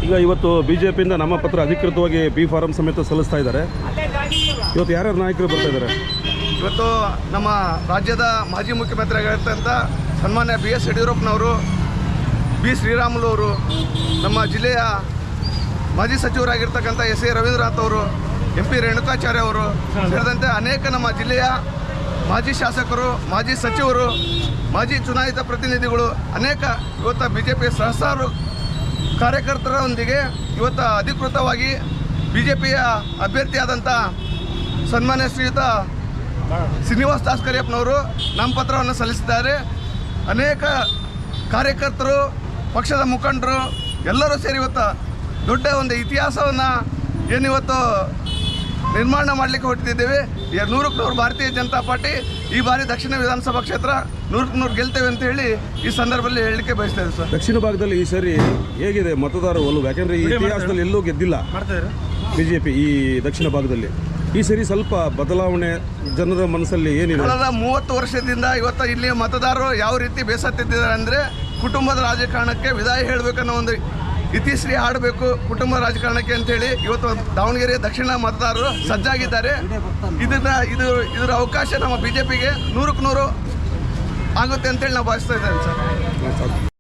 ಈಗ ಇವತ್ತು ಬಿಜೆಪಿಯಿಂದ ನಮ್ಮ ಪತ್ರ ಅಧಿಕೃತವಾಗಿ ಬಿ ಫಾರಂ ಸಮೇತ ಸಲ್ಲಿಸ್ತಾ ಇದ್ದಾರೆ. ಇವತ್ತು ಯಾರ್ಯಾರು ನಾಯಕರು ಬರ್ತಾ ಇದ್ದಾರೆ? ಇವತ್ತು ನಮ್ಮ ರಾಜ್ಯದ ಮಾಜಿ ಮುಖ್ಯಮಂತ್ರಿಯಾಗಿರ್ತಂಥ ಸನ್ಮಾನ್ಯ BS ಯಡಿಯೂರಪ್ಪನವರು, ಬಿ ಶ್ರೀರಾಮುಲು ಅವರು, ನಮ್ಮ ಜಿಲ್ಲೆಯ ಮಾಜಿ ಸಚಿವರಾಗಿರ್ತಕ್ಕಂಥ SA ರವೀಂದ್ರನಾಥ್ ಅವರು, MP ರೇಣುಕಾಚಾರ್ಯ ಅವರು ಸೇರಿದಂತೆ ಅನೇಕ ನಮ್ಮ ಜಿಲ್ಲೆಯ ಮಾಜಿ ಶಾಸಕರು, ಮಾಜಿ ಸಚಿವರು, ಮಾಜಿ ಚುನಾಯಿತ ಪ್ರತಿನಿಧಿಗಳು, ಅನೇಕ ಇವತ್ತು BJP ಸಹಸ್ರಾರು ಕಾರ್ಯಕರ್ತರೊಂದಿಗೆ ಇವತ್ತು ಅಧಿಕೃತವಾಗಿ BJPಯ ಅಭ್ಯರ್ಥಿಯಾದಂಥ ಸನ್ಮಾನ್ಯ ಶ್ರೀಯುತ ಶ್ರೀನಿವಾಸ್ ದಾಸ್ ಕರಿಯಪ್ಪನವರು ನಾಮಪತ್ರವನ್ನು ಸಲ್ಲಿಸಿದ್ದಾರೆ. ಅನೇಕ ಕಾರ್ಯಕರ್ತರು, ಪಕ್ಷದ ಮುಖಂಡರು ಎಲ್ಲರೂ ಸೇರಿ ಇವತ್ತು ದೊಡ್ಡ ಒಂದು ಇತಿಹಾಸವನ್ನು ಏನಿವತ್ತು ನಿರ್ಮಾಣ ಮಾಡಲಿಕ್ಕೆ ಹೊರಟಿದ್ದೇವೆ. 100ಕ್ಕೆ 100 ಭಾರತೀಯ ಜನತಾ ಪಾರ್ಟಿ ಈ ಬಾರಿ ದಕ್ಷಿಣ ವಿಧಾನಸಭಾ ಕ್ಷೇತ್ರ 100ಕ್ಕೆ 100 ಗೆಲ್ತೇವೆ ಅಂತ ಹೇಳಿ ಈ ಸಂದರ್ಭದಲ್ಲಿ ಹೇಳಲಿಕ್ಕೆ ಬಯಸ್ತೇವೆ ಸರ್. ದಕ್ಷಿಣ ಭಾಗದಲ್ಲಿ ಈ ಸರಿ ಹೇಗಿದೆ ಮತದಾರ ಒಲವು? ಯಾಕೆಂದರೆ ಈ ಇತಿಹಾಸದಲ್ಲಿ ಎಲ್ಲೂ ಗೆದ್ದಿಲ್ಲ BJP ಈ ದಕ್ಷಿಣ ಭಾಗದಲ್ಲಿ. ಈ ಸರಿ ಸ್ವಲ್ಪ ಬದಲಾವಣೆ ಜನರ ಮನಸ್ಸಲ್ಲಿ ಏನಿದೆ? ಕಳೆದ 30 ವರ್ಷದಿಂದ ಇವತ್ತು ಇಲ್ಲಿ ಮತದಾರರು ಯಾವ ರೀತಿ ಬೇಸತ್ತಿದ್ದಾರೆ ಅಂದರೆ, ಕುಟುಂಬದ ರಾಜಕಾರಣಕ್ಕೆ ವಿದಾಯ ಹೇಳಬೇಕನ್ನೋ ಒಂದು ಇತಿಶ್ರೀ ಹಾಡಬೇಕು ಕುಟುಂಬ ರಾಜಕಾರಣಕ್ಕೆ ಅಂತೇಳಿ ಇವತ್ತು ದಾವಣಗೆರೆ ದಕ್ಷಿಣ ಮತದಾರರು ಸಜ್ಜಾಗಿದ್ದಾರೆ. ಇದರ ಅವಕಾಶ ನಮ್ಮ BJPಗೆ 100ಕ್ಕೆ 100 ಆಗುತ್ತೆ ಅಂತೇಳಿ ನಾವು ಭಾವಿಸ್ತಾ ಇದ್ದೇವೆ ಸರ್.